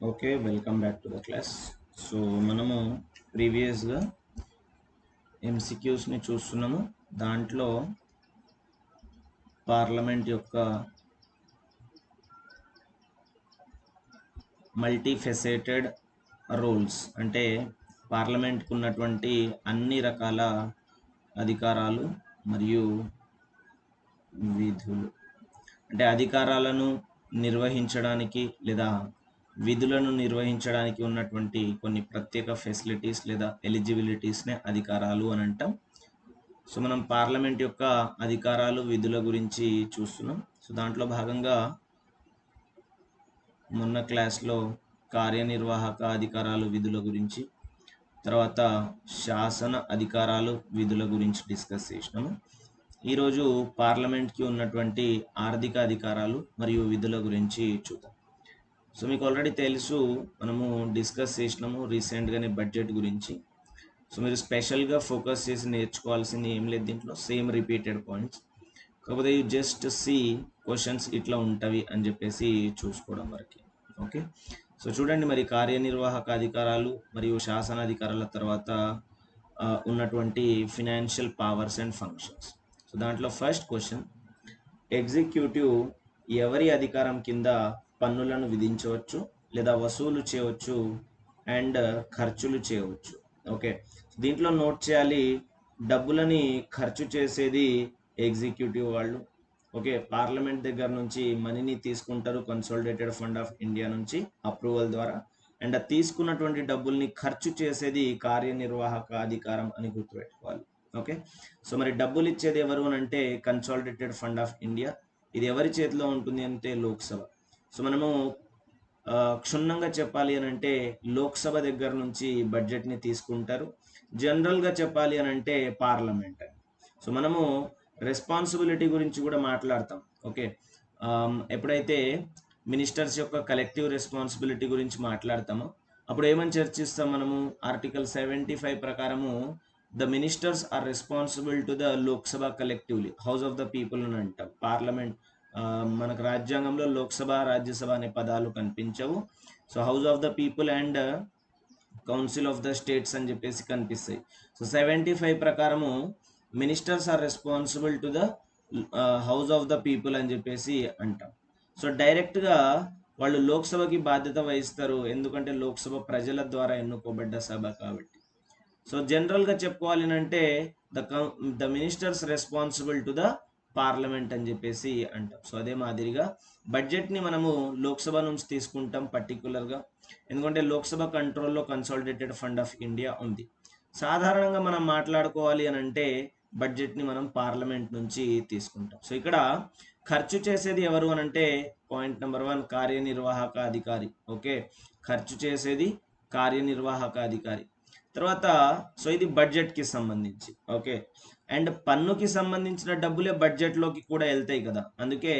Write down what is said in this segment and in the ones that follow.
Okay, welcome back to the class. So మనము ప్రీవియస్గా ఎంసీక్యూస్ని చూస్తున్నాము. దాంట్లో పార్లమెంట్ యొక్క మల్టీ ఫెసెటెడ్ రోల్స్, అంటే పార్లమెంట్కు ఉన్నటువంటి అన్ని రకాల అధికారాలు మరియు విధులు, అంటే అధికారాలను నిర్వహించడానికి లేదా విధులను నిర్వహించడానికి ఉన్నటువంటి కొన్ని ప్రత్యేక ఫెసిలిటీస్ లేదా ఎలిజిబిలిటీస్నే అధికారాలు అని అంటాం. సో మనం పార్లమెంట్ యొక్క అధికారాలు విధుల గురించి చూస్తున్నాం. సో దాంట్లో భాగంగా మొన్న క్లాస్లో కార్యనిర్వాహక అధికారాలు విధుల గురించి, తర్వాత శాసన అధికారాలు విధుల గురించి డిస్కస్ చేసినాము. ఈరోజు పార్లమెంట్కి ఉన్నటువంటి ఆర్థిక అధికారాలు మరియు విధుల గురించి చూద్దాం. సో మీకు ఆల్రెడీ తెలుసు, మనము డిస్కస్ చేసినాము రీసెంట్గానే బడ్జెట్ గురించి. సో మీరు స్పెషల్గా ఫోకస్ చేసి నేర్చుకోవాల్సింది ఏం లేదు, దీంట్లో సేమ్ రిపీటెడ్ పాయింట్స్, కాకపోతే యూ జస్ట్ సి క్వశ్చన్స్ ఇట్లా ఉంటవి అని చెప్పేసి చూసుకోవడం వరకు. ఓకే, సో చూడండి, మరి కార్యనిర్వాహక అధికారాలు మరియు శాసనాధికారాల తర్వాత ఉన్నటువంటి financial powers and functions. So దాంట్లో ఫస్ట్ క్వశ్చన్, ఎగ్జిక్యూటివ్ ఎవరి అధికారం కింద పన్నులను విధించవచ్చు లేదా వసూలు చేయవచ్చు అండ్ ఖర్చులు చేయవచ్చు. ఓకే, దీంట్లో నోట్ చేయాలి, డబ్బులని ఖర్చు చేసేది ఎగ్జిక్యూటివ్ వాళ్ళు. ఓకే, పార్లమెంట్ దగ్గర నుంచి మనీని తీసుకుంటారు కన్సాలిడేటెడ్ ఫండ్ ఆఫ్ ఇండియా నుంచి అప్రూవల్ ద్వారా, అండ్ తీసుకున్నటువంటి డబ్బుల్ని ఖర్చు చేసేది కార్యనిర్వాహక అధికారం అని గుర్తుపెట్టుకోవాలి. ఓకే, సో మరి డబ్బులు ఇచ్చేది ఎవరు అని అంటే కన్సాలిడేటెడ్ ఫండ్ ఆఫ్ ఇండియా. ఇది ఎవరి చేతిలో ఉంటుంది అంటే లోక్సభ. సో మనము క్షుణ్ణంగా చెప్పాలి అని అంటే లోక్సభ దగ్గర నుంచి బడ్జెట్ని తీసుకుంటారు. జనరల్గా చెప్పాలి అని అంటే పార్లమెంట్. సో మనము రెస్పాన్సిబిలిటీ గురించి కూడా మాట్లాడతాం. ఓకే, ఎప్పుడైతే మినిస్టర్స్ యొక్క కలెక్టివ్ రెస్పాన్సిబిలిటీ గురించి మాట్లాడతామో అప్పుడు ఏమని చర్చిస్తాం మనము, ఆర్టికల్ 75 ప్రకారము the ministers are responsible to the Lok Sabha collectively, house of the people అని అంటాం. పార్లమెంట్ మనకు రాజ్యాంగంలో లోక్సభ రాజ్యసభ అనే పదాలు కనిపించవు. So house of the people and council of the states అని చెప్పేసి కనిపిస్తాయి. సో 75 ప్రకారము ministers are responsible to the house of the people అని చెప్పేసి అంటాం. సో డైరెక్ట్గా వాళ్ళు లోక్సభకి బాధ్యత వహిస్తారు, ఎందుకంటే లోక్సభ ప్రజల ద్వారా ఎన్నుకోబడ్డ సభ కాబట్టి. సో జనరల్గా చెప్పుకోవాలి అంటే the ministers responsible to the parliament అని చెప్పేసి అంటాం. సో అదే మాదిరిగా బడ్జెట్ని మనము లోక్సభ నుంచి తీసుకుంటాం పర్టికులర్గా, ఎందుకంటే లోక్సభ కంట్రోల్లో కన్సాలిడేటెడ్ ఫండ్ ఆఫ్ ఇండియా ఉంది. సాధారణంగా మనం మాట్లాడుకోవాలి అని అంటే బడ్జెట్ని మనం పార్లమెంట్ నుంచి తీసుకుంటాం. సో ఇక్కడ ఖర్చు చేసేది ఎవరు అని అంటే పాయింట్ నెంబర్ 1 కార్యనిర్వాహక అధికారి. ఓకే, ఖర్చు చేసేది కార్యనిర్వాహక అధికారి. తర్వాత సో ఇది బడ్జెట్కి సంబంధించి. ఓకే, అండ్ పన్నుకి సంబంధించిన డబ్బులే బడ్జెట్లోకి కూడా వెళ్తాయి కదా, అందుకే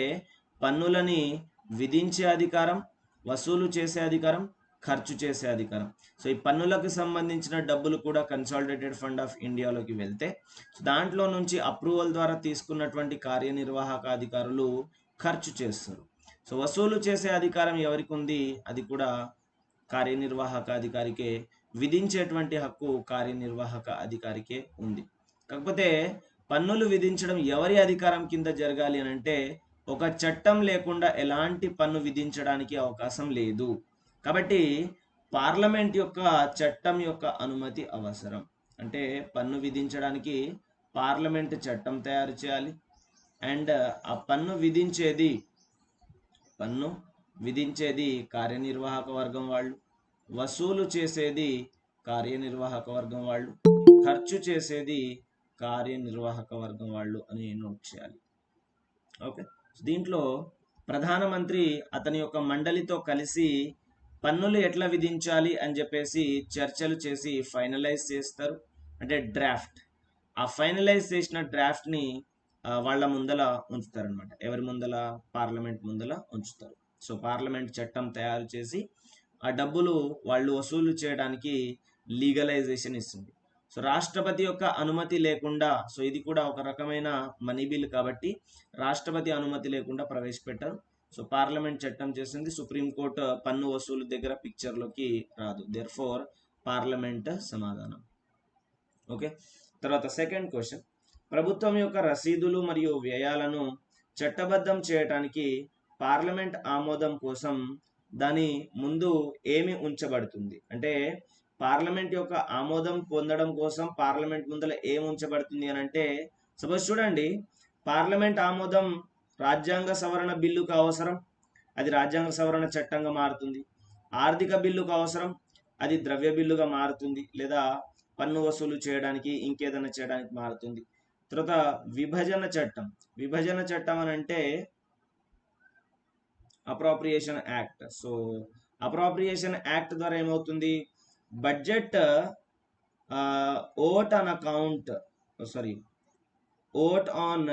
పన్నులని విధించే అధికారం, వసూలు చేసే అధికారం, ఖర్చు చేసే అధికారం. సో ఈ పన్నులకు సంబంధించిన డబ్బులు కూడా కన్సాలిడేటెడ్ ఫండ్ ఆఫ్ ఇండియాలోకి వెళ్తే దాంట్లో నుంచి అప్రూవల్ ద్వారా తీసుకున్నటువంటి కార్యనిర్వాహక అధికారులు ఖర్చు చేస్తారు. సో వసూలు చేసే అధికారం ఎవరికి ఉంది, అది కూడా కార్యనిర్వాహక అధికారికే, విధించేటువంటి హక్కు కార్యనిర్వాహక అధికారికే ఉంది. కాకపోతే పన్నులు విధించడం ఎవరి అధికారం కింద జరగాలి అని అంటే ఒక చట్టం లేకుండా ఎలాంటి పన్ను విధించడానికి అవకాశం లేదు. కాబట్టి పార్లమెంట్ యొక్క చట్టం యొక్క అనుమతి అవసరం. అంటే పన్ను విధించడానికి పార్లమెంట్ చట్టం తయారు చేయాలి, అండ్ ఆ పన్ను విధించేది కార్యనిర్వాహక వర్గం వాళ్ళు, వసూలు చేసేది కార్యనిర్వాహక వర్గం వాళ్ళు, ఖర్చు చేసేది కార్యనిర్వాహక వర్గం వాళ్ళు అని నోట్ చేయాలి. ఓకే, దీంట్లో ప్రధానమంత్రి అతని యొక్క మండలితో కలిసి పన్నులు ఎట్లా విధించాలి అని చెప్పేసి చర్చలు చేసి ఫైనలైజ్ చేస్తారు, అంటే డ్రాఫ్ట్. ఆ ఫైనలైజ్ చేసిన డ్రాఫ్ట్ని వాళ్ళ ముందల ఉంచుతారనమాట. ఎవరి ముందల? పార్లమెంట్ ముందల ఉంచుతారు. సో పార్లమెంట్ చట్టం తయారు చేసి ఆ డబ్బులు వాళ్ళు వసూలు చేయడానికి లీగలైజేషన్ ఇస్తుంది. సో రాష్ట్రపతి యొక్క అనుమతి లేకుండా, సో ఇది కూడా ఒక రకమైన మనీ బిల్ కాబట్టి రాష్ట్రపతి అనుమతి లేకుండా ప్రవేశపెట్టారు. సో పార్లమెంట్ చట్టం చేస్తుంది, సుప్రీంకోర్టు పన్ను వసూలు దగ్గర పిక్చర్లోకి రాదు. దేర్ఫోర్ పార్లమెంట్ సమాధానం. ఓకే, తర్వాత సెకండ్ క్వశ్చన్, ప్రభుత్వం యొక్క రసీదులు మరియు వ్యయాలను చట్టబద్ధం చేయడానికి పార్లమెంట్ ఆమోదం కోసం దాని ముందు ఏమి ఉంచబడుతుంది? అంటే పార్లమెంట్ యొక్క ఆమోదం పొందడం కోసం పార్లమెంట్ ముందర ఏం ఉంచబడుతుంది అని అంటే, సపోజ్ చూడండి, పార్లమెంట్ ఆమోదం రాజ్యాంగ సవరణ బిల్లుకు అవసరం, అది రాజ్యాంగ సవరణ చట్టంగా మారుతుంది. ఆర్థిక బిల్లుకు అవసరం, అది ద్రవ్య బిల్లుగా మారుతుంది, లేదా పన్ను వసూలు చేయడానికి ఇంకేదైనా చేయడానికి మారుతుంది. తర్వాత విభజన చట్టం అని అంటే appropriation act. So appropriation act ద్వారా ఏమవుతుంది, budget vote on account vote on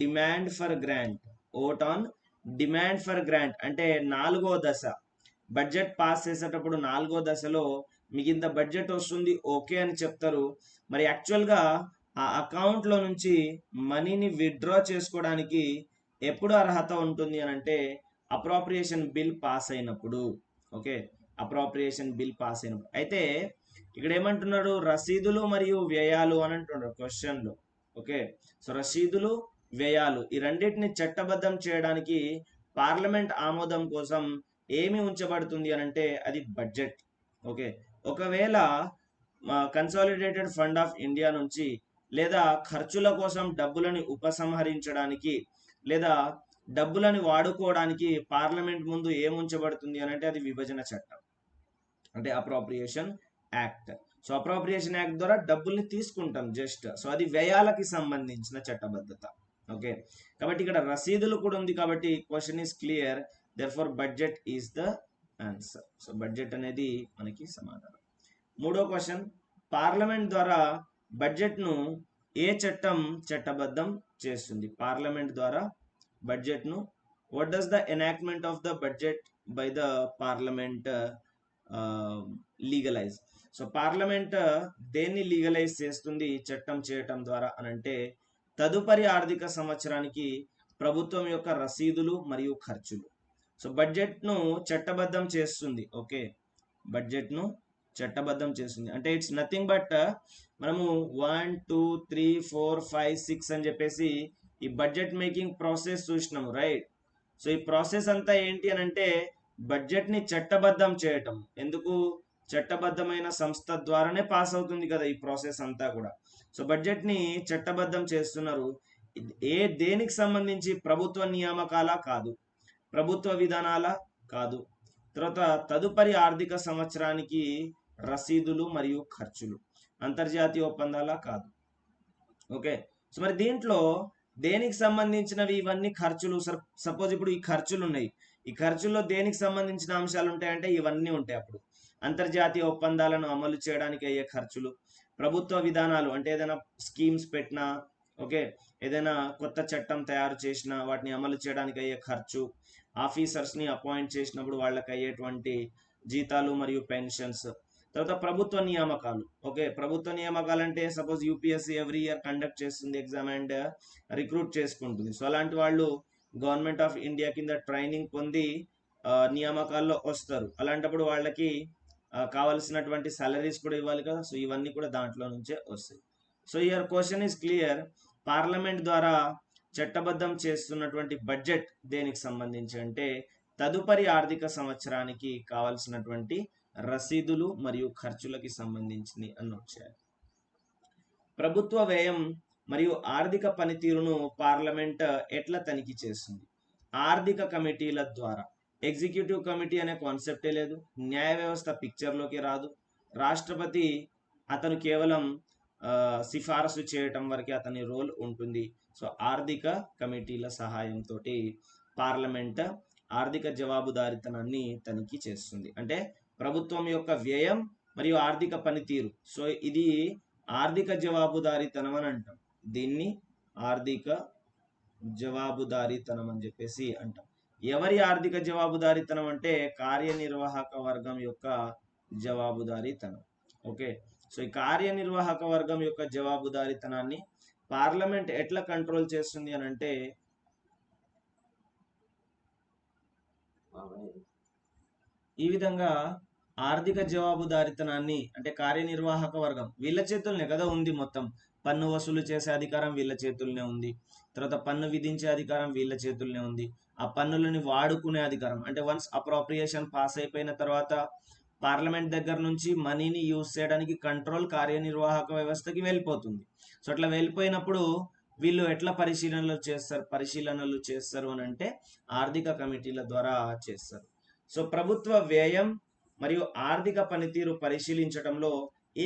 demand for grant అంటే 4వ దశ బడ్జెట్ పాస్ చేసేటప్పుడు 4వ దశలో మీకు ఇంత బడ్జెట్ వస్తుంది ఓకే అని చెప్తారు. మరి యాక్చువల్గా ఆ అకౌంట్లో నుంచి మనీని విత్డ్రా చేసుకోవడానికి ఎప్పుడు అర్హత ఉంటుంది అని అంటే అప్రాప్రియేషన్ బిల్ పాస్ అయినప్పుడు. ఓకే, అప్రాప్రియేషన్ బిల్ పాస్ అయినప్పుడు. అయితే ఇక్కడ ఏమంటున్నాడు, రసీదులు మరియు వ్యయాలు అని అంటున్నాడు క్వశ్చన్లో. ఓకే, సో రసీదులు వ్యయాలు ఈ రెండింటిని చట్టబద్ధం చేయడానికి పార్లమెంట్ ఆమోదం కోసం ఏమి ఉంచబడుతుంది అని అంటే అది బడ్జెట్. ఓకే, ఒకవేళ కన్సాలిడేటెడ్ ఫండ్ ఆఫ్ ఇండియా నుంచి లేదా ఖర్చుల కోసం డబ్బులని ఉపసంహరించడానికి లేదా డబ్బులని వాడుకోవడానికి పార్లమెంట్ ముందు ఏం ఉంచబడుతుంది అని అంటే అది విభజన చట్టం, అంటే appropriation act. So appropriation act ద్వారా డబ్బుల్ని తీసుకుంటాం జస్ట్. సో అది వ్యయాలకి సంబంధించిన చట్టబద్ధత. ఓకే, కాబట్టి ఇక్కడ రసీదులు కూడా ఉంది కాబట్టి question is clear. Therefore budget is the answer. So budget అనేది మనకి సమాధానం. మూడో క్వశ్చన్, పార్లమెంట్ ద్వారా బడ్జెట్ను ఏ చట్టం చట్టబద్ధం చేస్తుంది? పార్లమెంట్ ద్వారా బడ్జెట్ను, what does the enactment of the budget by the parliament legalise? So parliament దేన్ని లీగలైజ్ చేస్తుంది చట్టం చేయటం ద్వారా అనంటే తదుపరి ఆర్థిక సంవత్సరానికి ప్రభుత్వం యొక్క రసీదులు మరియు ఖర్చులు. సో బడ్జెట్ను చట్టబద్ధం చేస్తుంది. ఓకే, బడ్జెట్ను చట్టబద్ధం చేస్తుంది అంటే ఇట్స్ నథింగ్ బట్ మనము 1 2 3 4 5 6 అని చెప్పేసి ఈ బడ్జెట్ మేకింగ్ ప్రాసెస్ చూసినాము, రైట్? సో ఈ ప్రాసెస్ అంతా ఏంటి అని అంటే బడ్జెట్ని చట్టబద్ధం చేయటం. ఎందుకు? చట్టబద్ధమైన సంస్థ ద్వారానే పాస్ అవుతుంది కదా ఈ ప్రాసెస్ అంతా కూడా. సో బడ్జెట్ని చట్టబద్ధం చేస్తున్నారు. దేనికి సంబంధించి? ప్రభుత్వ నియామకాల కాదు, ప్రభుత్వ విధానాల కాదు, తర్వాత తదుపరి ఆర్థిక సంవత్సరానికి రసీదులు మరియు ఖర్చులు, అంతర్జాతీయ ఒప్పందాల కాదు. ఓకే, సో మరి దీంట్లో దేనికి సంబంధించినవి ఇవన్నీ ఖర్చులు? సపోజ్ ఇప్పుడు ఈ ఖర్చులు ఉన్నాయి, ఈ ఖర్చుల్లో దేనికి సంబంధించిన అంశాలు ఉంటాయంటే ఇవన్నీ ఉంటాయి. అప్పుడు అంతర్జాతీయ ఒప్పందాలను అమలు చేయడానికి అయ్యే ఖర్చులు, ప్రభుత్వ విధానాలు అంటే ఏదైనా స్కీమ్స్ పెట్టినా, ఓకే, ఏదైనా కొత్త చట్టం తయారు చేసినా వాటిని అమలు చేయడానికి అయ్యే ఖర్చు, ఆఫీసర్స్ని అపాయింట్ చేసినప్పుడు వాళ్ళకి అయ్యేటువంటి జీతాలు మరియు పెన్షన్స్, తర్వాత ప్రభుత్వ నియామకాలు. ఓకే, ప్రభుత్వ నియామకాలు అంటే suppose UPSC every year conduct చేస్తుంది ఎగ్జామ్ అండ్ రిక్రూట్ చేసుకుంటుంది. సో అలాంటి వాళ్ళు గవర్నమెంట్ ఆఫ్ ఇండియా కింద ట్రైనింగ్ పొంది నియామకాల్లో వస్తారు. అలాంటప్పుడు వాళ్ళకి కావలసినటువంటి సాలరీస్ కూడా ఇవ్వాలి కదా. సో ఇవన్నీ కూడా దాంట్లో నుంచే వస్తాయి. So your question is clear. Parliament ద్వారా చట్టబద్ధం చేస్తున్నటువంటి బడ్జెట్ దేనికి సంబంధించి అంటే తదుపరి ఆర్థిక సంవత్సరానికి కావాల్సినటువంటి రసీదులు మరియు ఖర్చులకి సంబంధించింది అని వచ్చాయి. ప్రభుత్వ వ్యయం మరియు ఆర్థిక పనితీరును పార్లమెంట్ ఎట్లా తనిఖీ చేస్తుంది? ఆర్థిక కమిటీల ద్వారా. ఎగ్జిక్యూటివ్ కమిటీ అనే కాన్సెప్టే లేదు, న్యాయ వ్యవస్థ పిక్చర్లోకి రాదు, రాష్ట్రపతి అతను కేవలం సిఫారసు చేయటం వరకే అతని రోల్ ఉంటుంది. సో ఆర్థిక కమిటీల సహాయంతో పార్లమెంట్ ఆర్థిక జవాబుదారీతనాన్ని తనిఖీ చేస్తుంది. అంటే ప్రభుత్వం యొక్క వ్యయం మరియు ఆర్థిక పనితీరు. సో ఇది ఆర్థిక జవాబుదారీతనం అని అంటాం. దీన్ని ఆర్థిక జవాబుదారీతనం అని చెప్పేసి అంటాం. ఎవరి ఆర్థిక జవాబుదారీతనం అంటే కార్యనిర్వాహక వర్గం యొక్క జవాబుదారీతనం. ఓకే, సో ఈ కార్యనిర్వాహక వర్గం యొక్క జవాబుదారీతనాన్ని పార్లమెంట్ ఎట్లా కంట్రోల్ చేస్తుంది అని అంటే ఈ విధంగా ఆర్థిక జవాబుదారితనాన్ని అంటే కార్యనిర్వాహక వర్గం వీళ్ళ చేతుల్నే కదా ఉంది. మొత్తం పన్ను వసూలు చేసే అధికారం వీళ్ళ చేతుల్నే ఉంది. తర్వాత పన్ను విధించే అధికారం వీళ్ళ చేతుల్నే ఉంది. ఆ పన్నులని వాడుకునే అధికారం అంటే వన్స్ అప్రోప్రియేషన్ పాస్ అయిపోయిన తర్వాత పార్లమెంట్ దగ్గర నుంచి మనీని యూజ్ చేయడానికి కంట్రోల్ కార్యనిర్వాహక వ్యవస్థకి వెళ్ళిపోతుంది. సో అట్లా వెళ్ళిపోయినప్పుడు వీళ్ళు ఎట్లా పరిశీలనలు చేస్తారు అని అంటే ఆర్థిక కమిటీల ద్వారా చేస్తారు. సో ప్రభుత్వ వ్యయం మరియు ఆర్థిక పనితీరు పరిశీలించడంలో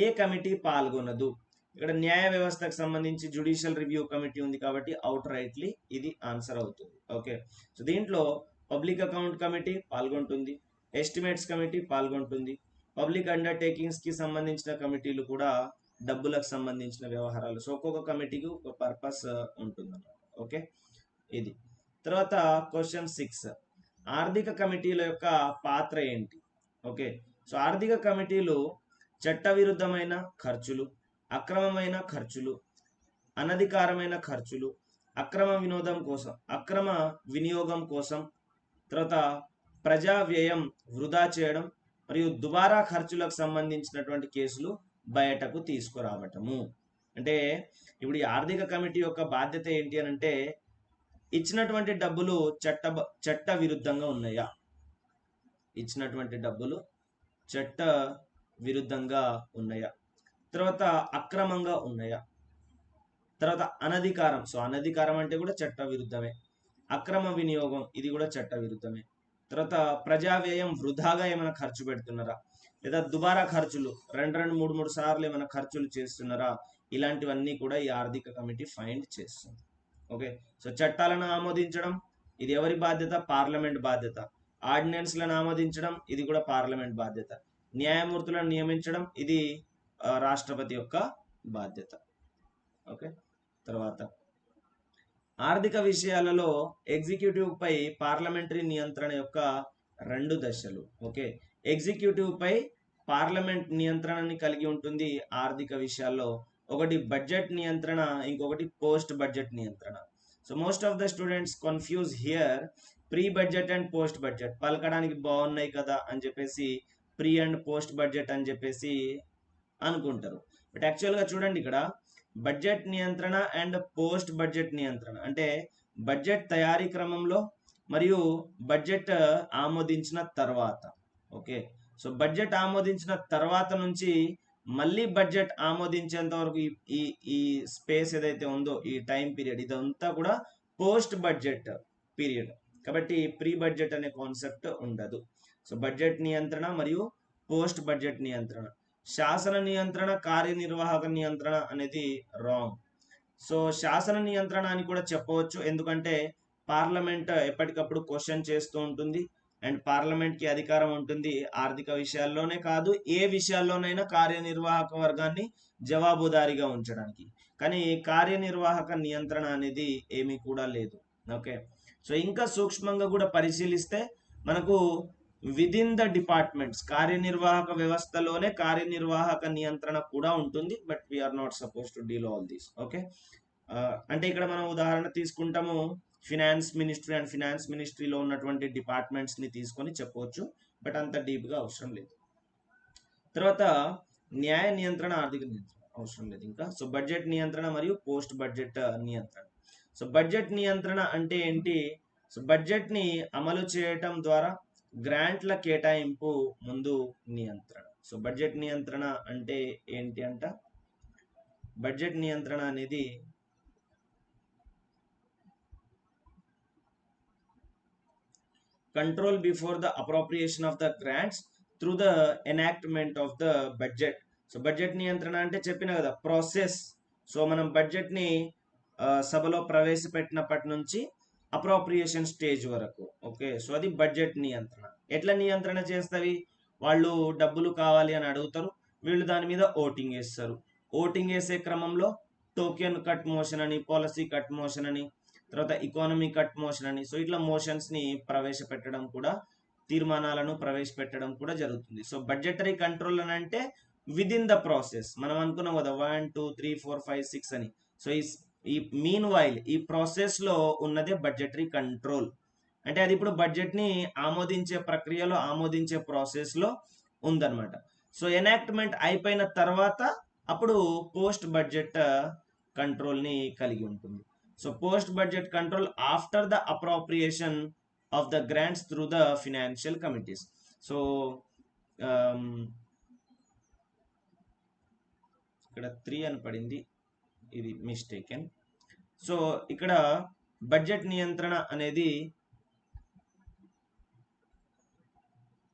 ఏ కమిటీ పాల్గొనదు? ఇక్కడ న్యాయ వ్యవస్థకు సంబంధించి జ్యుడిషియల్ రివ్యూ కమిటీ ఉంది కాబట్టి అవుట్ రైట్లీ ఇది ఆన్సర్ అవుతుంది. ఓకే, సో దీంట్లో పబ్లిక్ అకౌంట్ కమిటీ పాల్గొంటుంది, ఎస్టిమేట్స్ కమిటీ పాల్గొంటుంది, పబ్లిక్ అండర్టేకింగ్స్ కి సంబంధించిన కమిటీలు కూడా డబ్బులకు సంబంధించిన వ్యవహారాలు. సో ఒక్కొక్క కమిటీకి ఒక పర్పస్ ఉంటుంది. ఓకే, ఇది తర్వాత క్వశ్చన్ 6, ఆర్థిక కమిటీల యొక్క పాత్ర ఏంటి? ఓకే, సో ఆర్థిక కమిటీలు చట్టవిరుద్ధమైన ఖర్చులు, అక్రమమైన ఖర్చులు, అనధికారమైన ఖర్చులు, అక్రమ వినియోగం కోసం, తర్వాత ప్రజా వ్యయం వృధా చేయడం మరియు దుబారా ఖర్చులకు సంబంధించినటువంటి కేసులు బయటకు తీసుకురావటము. అంటే ఇప్పుడు ఈ ఆర్థిక కమిటీ యొక్క బాధ్యత ఏంటి అని అంటే ఇచ్చినటువంటి డబ్బులు చట్ట విరుద్ధంగా ఉన్నాయా, ఇచ్చినటువంటి డబ్బులు చట్ట విరుద్ధంగా ఉన్నాయా, తర్వాత అక్రమంగా ఉన్నాయా, తర్వాత అనధికారం, సో అనధికారం అంటే కూడా చట్ట విరుద్ధమే, అక్రమ వినియోగం ఇది కూడా చట్ట విరుద్ధమే, తర్వాత ప్రజా వ్యయం వృధాగా ఏమైనా ఖర్చు పెడుతున్నారా, లేదా దుబారా ఖర్చులు 2-3 సార్లు ఏమైనా ఖర్చులు చేస్తున్నారా, ఇలాంటివన్నీ కూడా ఈ ఆర్థిక కమిటీ ఫైండ్ చేస్తుంది. ఓకే, సో చట్టాలను ఆమోదించడం ఇది ఎవరి బాధ్యత? పార్లమెంట్ బాధ్యత. ఆర్డినెన్స్లను ఆమోదించడం ఇది కూడా పార్లమెంట్ బాధ్యత. న్యాయమూర్తులను నియమించడం ఇది రాష్ట్రపతి యొక్క బాధ్యత. ఓకే, తర్వాత ఆర్థిక విషయాలలో ఎగ్జిక్యూటివ్ పై పార్లమెంటరీ నియంత్రణ యొక్క 2 దశలు. ఓకే, ఎగ్జిక్యూటివ్ పై పార్లమెంట్ నియంత్రణని కలిగి ఉంటుంది ఆర్థిక విషయాల్లో. ఒకటి బడ్జెట్ నియంత్రణ, ఇంకొకటి పోస్ట్ బడ్జెట్ నియంత్రణ. So most of the students confuse here pre budget and post budget. పలకడానికి బాగున్నాయి కదా అని చెప్పేసి ప్రీ అండ్ పోస్ట్ బడ్జెట్ అని చెప్పేసి అనుకుంటారు. బట్ యాక్చువల్గా చూడండి, ఇక్కడ బడ్జెట్ నియంత్రణ అండ్ పోస్ట్ బడ్జెట్ నియంత్రణ అంటే బడ్జెట్ తయారీ క్రమంలో మరియు బడ్జెట్ ఆమోదించిన తర్వాత. ఓకే, సో బడ్జెట్ ఆమోదించిన తర్వాత నుంచి మళ్ళీ బడ్జెట్ ఆమోదించేంత వరకు ఈ స్పేస్ ఏదైతే ఉందో ఈ టైం పీరియడ్ ఇదంతా కూడా పోస్ట్ బడ్జెట్ పీరియడ్. కాబట్టి ప్రీ బడ్జెట్ అనే కాన్సెప్ట్ ఉండదు. సో బడ్జెట్ నియంత్రణ మరియు పోస్ట్ బడ్జెట్ నియంత్రణ. శాసన నియంత్రణ, కార్యనిర్వాహక నియంత్రణ అనేది రాంగ్. సో శాసన నియంత్రణ అని కూడా చెప్పవచ్చు, ఎందుకంటే పార్లమెంట్ ఎప్పటికప్పుడు క్వశ్చన్ చేస్తూ ఉంటుంది అండ్ పార్లమెంట్కి అధికారం ఉంటుంది ఆర్థిక విషయాల్లోనే కాదు ఏ విషయాల్లోనైనా కార్యనిర్వాహక వర్గాన్ని జవాబుదారీగా ఉంచడానికి. కానీ కార్యనిర్వాహక నియంత్రణ అనేది ఏమీ కూడా లేదు. ఓకే, సో ఇంకా సూక్ష్మంగా కూడా పరిశీలిస్తే మనకు విదిన్ ద డిపార్ట్మెంట్స్ కార్యనిర్వాహక వ్యవస్థలోనే కార్యనిర్వాహక నియంత్రణ కూడా ఉంటుంది. But we are not suppose to deal all these. Okay, అంటే ఇక్కడ మనం ఉదాహరణ తీసుకుంటాము ఫినాన్స్ మినిస్ట్రీ అండ్ ఫినాన్స్ మినిస్ట్రీలో ఉన్నటువంటి డిపార్ట్మెంట్స్ని తీసుకొని చెప్పవచ్చు, బట్ అంత డీప్గా అవసరం లేదు. తర్వాత న్యాయ నియంత్రణ, ఆర్థిక నియంత్రణ అవసరం లేదు ఇంకా. సో బడ్జెట్ నియంత్రణ మరియు పోస్ట్ బడ్జెట్ నియంత్రణ. సో బడ్జెట్ నియంత్రణ అంటే ఏంటి? సో బడ్జెట్ని అమలు చేయటం ద్వారా గ్రాంట్ల కేటాయింపు ముందు నియంత్రణ. సో బడ్జెట్ నియంత్రణ అంటే ఏంటి అంట? బడ్జెట్ నియంత్రణ అనేది control before the appropriation of the grants through the enactment of the budget. So budget నియంత్రణ అంటే చెప్పిన కదా ప్రాసెస్. సో మనం బడ్జెట్ని సభలో ప్రవేశపెట్టినప్పటి నుంచి అప్రోప్రియేషన్ స్టేజ్ వరకు. ఓకే, సో అది బడ్జెట్ నియంత్రణ. ఎట్లా నియంత్రణ చేస్తవి? వాళ్ళు డబ్బులు కావాలి అని అడుగుతారు, వీళ్ళు దాని మీద ఓటింగ్ వేస్తారు. ఓటింగ్ వేసే క్రమంలో టోకెన్ కట్ మోషన్ అని, పాలసీ కట్ మోషన్ అని, తర్వాత ఎకానమీ కట్ మోషన్ అని, సో ఇట్లా మోషన్స్ని ప్రవేశపెట్టడం కూడా, తీర్మానాలను ప్రవేశపెట్టడం కూడా జరుగుతుంది. సో బడ్జెటరీ కంట్రోల్ అని అంటే విదిన్ ద ప్రాసెస్. మనం అనుకున్నాం కదా 1, 2, 3, 4, 5, 6 అని. సో ఈ మీన్ వైల్ ఈ ప్రాసెస్లో ఉన్నదే బడ్జెటరీ కంట్రోల్. అంటే అది ఇప్పుడు బడ్జెట్ని ఆమోదించే ప్రక్రియలో, ఆమోదించే ప్రాసెస్లో ఉందన్నమాట. సో ఎనాక్ట్మెంట్ అయిపోయిన తర్వాత అప్పుడు పోస్ట్ బడ్జెట్ కంట్రోల్ని కలిగి ఉంటుంది. So post budget control after the appropriation of the grants through the financial committees. So ఇక్కడ 3 అని పడింది, ఇది మిస్టేకెన్. సో ఇక్కడ బడ్జెట్ నియంత్రణ అనేది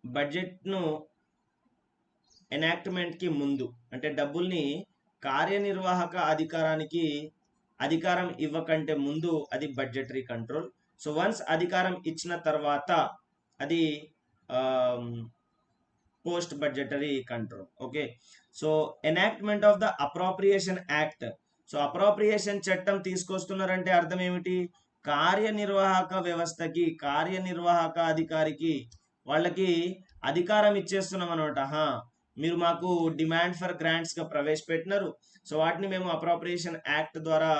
బడ్జెట్ను ఎనాక్ట్మెంట్కి ముందు, అంటే డబ్బుల్ని కార్యనిర్వాహక అధికారానికి అధికారం ఇవ్వకంటే ముందు అది బడ్జెటరీ కంట్రోల్. సో వన్స్ అధికారం ఇచ్చిన తర్వాత అది post budgetary control. Okay, so enactment of the appropriation act. So appropriation చట్టం తీసుకొస్తున్నారంటే అర్థం ఏమిటి? కార్యనిర్వాహక వ్యవస్థకి, కార్యనిర్వాహక అధికారికి వాళ్ళకి అధికారం ఇచ్చేస్తున్నాం అనమాట. మీరు మాకు డిమాండ్ ఫర్ గ్రాంట్స్గా ప్రవేశపెట్టినారు, సో వాటిని మేము అప్రోప్రియేషన్ యాక్ట్ ద్వారా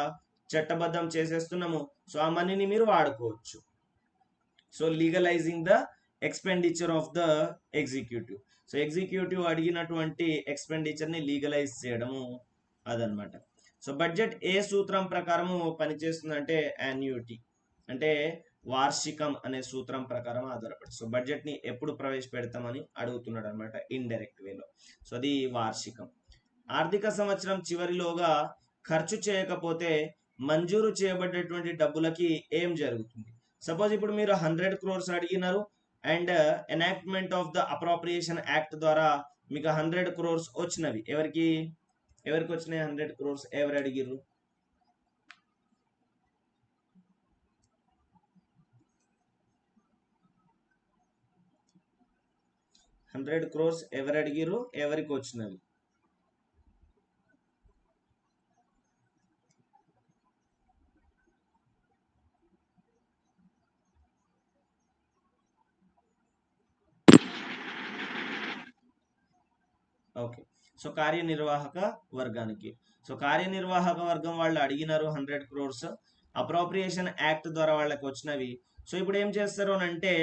చట్టబద్ధం చేసేస్తున్నాము, సో ఆ మనీని మీరు వాడుకోవచ్చు. So legalising the expenditure of the executive. So executive అడిగినటువంటి ఎక్స్పెండిచర్ని లీగలైజ్ చేయడము అదనమాట. సో బడ్జెట్ ఏ సూత్రం ప్రకారము పనిచేస్తుందంటే యాన్యుటీ, అంటే వార్షికం అనే సూత్రం ప్రకారం ఆధారపడి. సో బడ్జెట్ని ఎప్పుడు ప్రవేశపెడతామని అడుగుతున్నాడు అనమాట ఇండైరెక్ట్ వేలో. సో అది వార్షికం. ఆర్థిక సంవత్సరం చివరిలోగా ఖర్చు చేయకపోతే మంజూరు చేయబడ్డటువంటి డబ్బులకి ఏం జరుగుతుంది? సపోజ్ ఇప్పుడు మీరు 100 crores అడిగినారు and enactment of the appropriation act ద్వారా మీకు 100 crores వచ్చినవి. ఎవరికి వచ్చినాయి 100 crores? ఎవరు అడిగిర్రు? $100 crores ఎవరు అడిగిరు? ఎవరికి వచ్చినవి? ఓకే, సో కార్యనిర్వాహక వర్గానికి. సో కార్యనిర్వాహక వర్గం వాళ్ళు అడిగినారు 100 crores, అప్రోప్రియేషన్ యాక్ట్ ద్వారా వాళ్ళకి వచ్చినవి. సో ఇప్పుడు ఏం చేస్తారు అని అంటే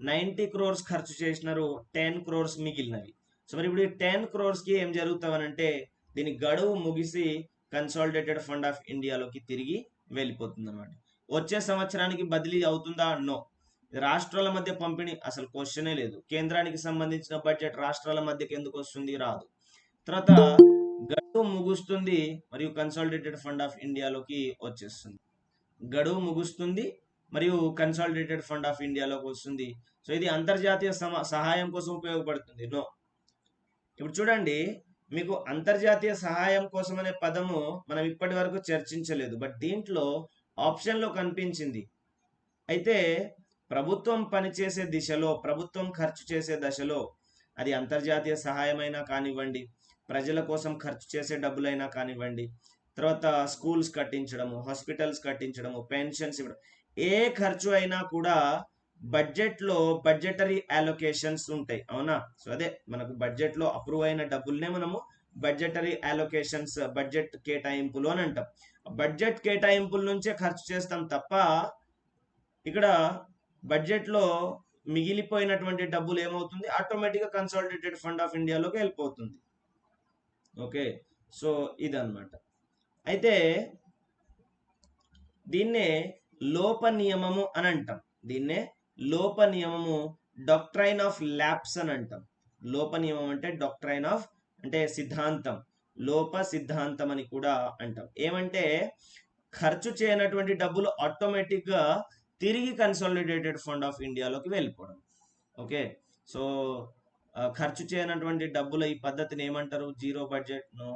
90 crores ఖర్చు చేసినారు, 10 crores మిగిలినవి. సో మరి ఇప్పుడు ఈ 10 crores ఏం జరుగుతావనంటే దీని గడువు ముగిసి కన్సాలిడేటెడ్ ఫండ్ ఆఫ్ ఇండియాలోకి తిరిగి వెళ్ళిపోతుంది అనమాట. వచ్చే సంవత్సరానికి బదిలీ అవుతుందా? నో. రాష్ట్రాల మధ్య పంపిణీ అసలు క్వశ్చనే లేదు. కేంద్రానికి సంబంధించిన బడ్జెట్ రాష్ట్రాల మధ్యకి ఎందుకు వస్తుంది? రాదు. తర్వాత గడువు ముగుస్తుంది మరియు కన్సాలిడేటెడ్ ఫండ్ ఆఫ్ ఇండియాలోకి వచ్చేస్తుంది. గడువు ముగుస్తుంది మరియు కన్సాలిడేటెడ్ ఫండ్ ఆఫ్ ఇండియాలోకి వస్తుంది. సో ఇది అంతర్జాతీయ సహాయం కోసం ఉపయోగపడుతుంది? నో. ఇప్పుడు చూడండి, మీకు అంతర్జాతీయ సహాయం కోసం అనే పదము మనం ఇప్పటి వరకు చర్చించలేదు, బట్ దీంట్లో ఆప్షన్లో కనిపించింది. అయితే ప్రభుత్వం పనిచేసే దిశలో, ప్రభుత్వం ఖర్చు చేసే దశలో అది అంతర్జాతీయ సహాయమైనా కానివ్వండి, ప్రజల కోసం ఖర్చు చేసే డబ్బులైనా కానివ్వండి, తర్వాత స్కూల్స్ కట్టించడము, హాస్పిటల్స్ కట్టించడము, పెన్షన్స్ ఇవ్వడం, ఏ ఖర్చు అయినా కూడా బడ్జెట్లో బడ్జెటరీ అలొకేషన్స్ ఉంటాయి, అవునా? సో అదే మనకు బడ్జెట్లో అప్రూవ్ అయిన డబ్బుల్నే మనము బడ్జెటరీ అలొకేషన్స్, బడ్జెట్ కేటాయింపులు అని అంటాం. బడ్జెట్ కేటాయింపుల నుంచే ఖర్చు చేస్తాం తప్ప ఇక్కడ బడ్జెట్లో మిగిలిపోయినటువంటి డబ్బులు ఏమవుతుంది? ఆటోమేటిక్గా కన్సాలిడేటెడ్ ఫండ్ ఆఫ్ ఇండియాలోకి వెళ్ళిపోతుంది. ఓకే, సో ఇదన్నమాట. అయితే దీన్నే లోప నియమము అని అంటాం. దీన్నే లోప నియమము, డాక్ట్రైన్ ఆఫ్ ల్యాప్స్ అని అంటాం. లోప నియమం అంటే డాక్ట్రైన్ ఆఫ్, అంటే సిద్ధాంతం, లోప సిద్ధాంతం అని కూడా అంటాం. ఏమంటే ఖర్చు చేయనటువంటి డబ్బులు ఆటోమేటిక్గా తిరిగి కన్సాలిడేటెడ్ ఫండ్ ఆఫ్ ఇండియాలోకి వెళ్ళిపోవడం. ఓకే, సో ఖర్చు చేయనటువంటి డబ్బుల ఈ పద్ధతిని ఏమంటారు? Zero budget no,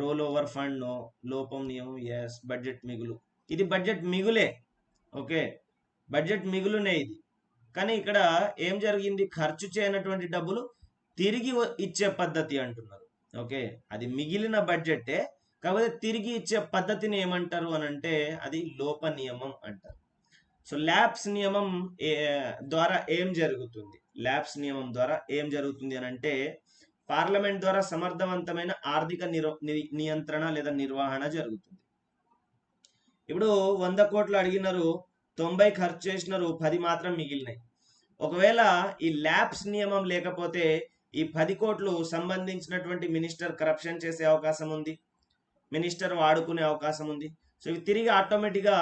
roll over fund no, లోపం నియమం ఎస్, బడ్జెట్ మిగులు. ఇది బడ్జెట్ మిగులే. ఓకే, బడ్జెట్ మిగులునే ఇది. కానీ ఇక్కడ ఏం జరిగింది? ఖర్చు చేయనటువంటి డబ్బులు తిరిగి ఇచ్చే పద్ధతి అంటున్నారు. ఓకే, అది మిగిలిన బడ్జెటే, కాకపోతే తిరిగి ఇచ్చే పద్ధతిని ఏమంటారు అని అంటే అది లోప నియమం అంటారు. సో ల్యాప్స్ నియమం ద్వారా ఏం జరుగుతుంది? ల్యాప్స్ నియమం ద్వారా ఏం జరుగుతుంది అని అంటే పార్లమెంట్ ద్వారా సమర్థవంతమైన ఆర్థిక నియంత్రణ లేదా నిర్వహణ జరుగుతుంది. ఇప్పుడు 100 కోట్లు అడిగినారు, 90 ఖర్చు చేసినారు, 10 మాత్రం మిగిలినాయి. ఒకవేళ ఈ ల్యాబ్స్ నియమం లేకపోతే ఈ 10 కోట్లు సంబంధించినటువంటి మినిస్టర్ కరప్షన్ చేసే అవకాశం ఉంది, మినిస్టర్ వాడుకునే అవకాశం ఉంది. సో ఇవి తిరిగి ఆటోమేటిక్గా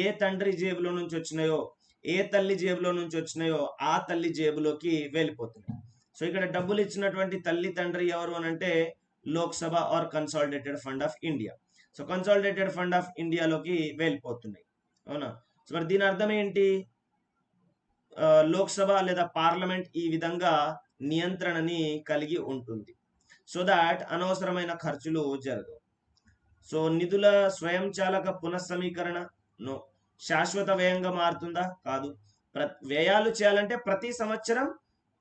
ఏ తండ్రి జేబులో నుంచి వచ్చినాయో, ఏ తల్లి జేబులో నుంచి వచ్చినాయో ఆ తల్లి జేబులోకి వెళ్ళిపోతున్నాయి. సో ఇక్కడ డబ్బులు ఇచ్చినటువంటి తల్లి తండ్రి ఎవరు అని అంటే Lok Sabha are consolidated fund of India. So consolidated fund of ఇండియాలోకి వెళ్ళిపోతున్నాయి. అవునా? సో మరి దీని అర్థం ఏంటి? లోక్సభ లేదా పార్లమెంట్ ఈ విధంగా నియంత్రణని కలిగి ఉంటుంది, సో దాట్ అనవసరమైన ఖర్చులు జరగవు. సో నిధుల స్వయంచాలక పునఃసమీకరణ నో. శాశ్వత వ్యయంగా మారుతుందా? కాదు. వ్యయాలు చేయాలంటే ప్రతి సంవత్సరం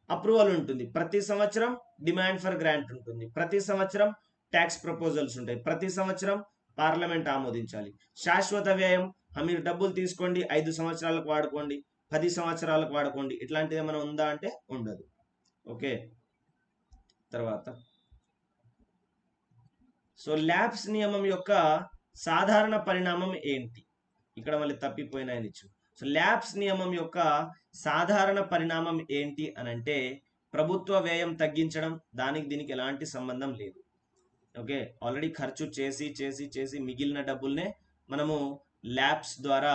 అప్రూవల్ ఉంటుంది, ప్రతి సంవత్సరం డిమాండ్ ఫర్ గ్రాంట్ ఉంటుంది, ప్రతి సంవత్సరం ట్యాక్స్ ప్రపోజల్స్ ఉంటాయి, ప్రతి సంవత్సరం పార్లమెంట్ ఆమోదించాలి. శాశ్వత వ్యయం, మీరు డబ్బులు తీసుకోండి 5 సంవత్సరాలకు వాడుకోండి, 10 సంవత్సరాలకు వాడుకోండి, ఇట్లాంటిది ఏమైనా ఉందా అంటే ఉండదు. ఓకే, తర్వాత సో ల్యాబ్స్ నియమం యొక్క సాధారణ పరిణామం ఏంటి? ఇక్కడ మళ్ళీ తప్పిపోయినాయని ఇచ్చు. సో ల్యాబ్స్ నియమం యొక్క సాధారణ పరిణామం ఏంటి అని అంటే ప్రభుత్వ వ్యయం తగ్గించడం. దానికి దీనికి ఎలాంటి సంబంధం లేదు. ఓకే, ఆల్రెడీ ఖర్చు చేసి చేసి చేసి మిగిలిన డబ్బుల్నే మనము ల్యాబ్స్ ద్వారా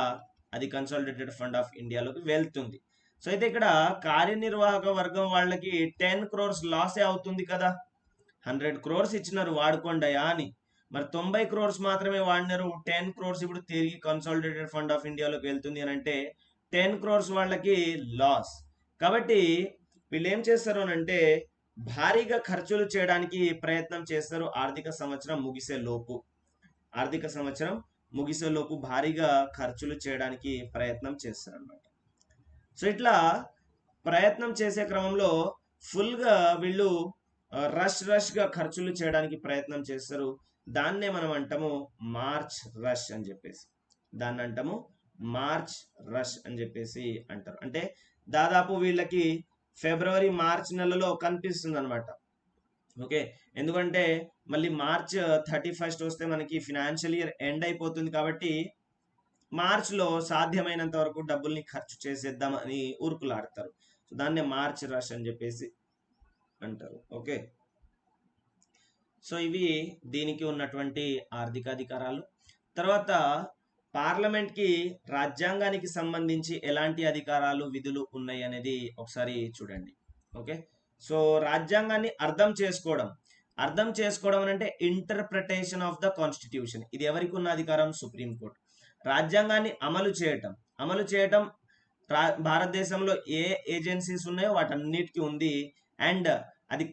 అది కన్సాలిడేటెడ్ ఫండ్ ఆఫ్ ఇండియాలోకి వెళ్తుంది. సో అయితే ఇక్కడ కార్యనిర్వాహక వర్గం వాళ్ళకి 10 crores లాసే అవుతుంది కదా. 100 crores ఇచ్చినారు వాడుకోండియా అని, మరి 90 crores మాత్రమే వాడినారు, 10 crores ఇప్పుడు తిరిగి కన్సాలిడేటెడ్ ఫండ్ ఆఫ్ ఇండియాలోకి వెళ్తుంది అని అంటే 10 crores వాళ్ళకి లాస్. కాబట్టి వీళ్ళు ఏం చేస్తారు అని అంటే భారీగా ఖర్చులు చేయడానికి ప్రయత్నం చేస్తారు. ఆర్థిక సంవత్సరం ముగిసే లోపు భారీగా ఖర్చులు చేయడానికి ప్రయత్నం చేస్తారు అన్నమాట. సో ఇట్లా ప్రయత్నం చేసే క్రమంలో ఫుల్గా వీళ్ళు రష్గా ఖర్చులు చేయడానికి ప్రయత్నం చేస్తారు. దాన్నే మనం అంటాము మార్చ్ రష్ అని చెప్పేసి, దాన్ని అంటాము మార్చ్ రష్ అని చెప్పేసి అంటారు. అంటే దాదాపు వీళ్ళకి ఫిబ్రవరి మార్చ్ నెలలో కనిపిస్తుంది అనమాట. ఓకే, ఎందుకంటే మళ్ళీ మార్చ్ 31 వస్తే మనకి ఫినాన్షియల్ ఇయర్ ఎండ్ అయిపోతుంది. కాబట్టి మార్చ్లో సాధ్యమైనంత వరకు డబ్బుల్ని ఖర్చు చేసేద్దామని ఊరుకులాడతారు. సో దాన్నే మార్చ్ రష్ అని చెప్పేసి అంటారు. ఓకే, సో ఇవి దీనికి ఉన్నటువంటి ఆర్థిక అధికారాలు. తర్వాత పార్లమెంట్కి రాజ్యాంగానికి సంబంధించి ఎలాంటి అధికారాలు విధులు ఉన్నాయి అనేది ఒకసారి చూడండి. ఓకే, సో రాజ్యాంగాన్ని అర్థం చేసుకోవడం అంటే ఇంటర్ప్రిటేషన్ ఆఫ్ ద కాన్స్టిట్యూషన్. ఇది ఎవరికి ఉన్న అధికారం? సుప్రీంకోర్టు. రాజ్యాంగాన్ని అమలు చేయటం భారతదేశంలో ఏ ఏజెన్సీస్ ఉన్నాయో వాటన్నిటికీ ఉంది. అండ్ అది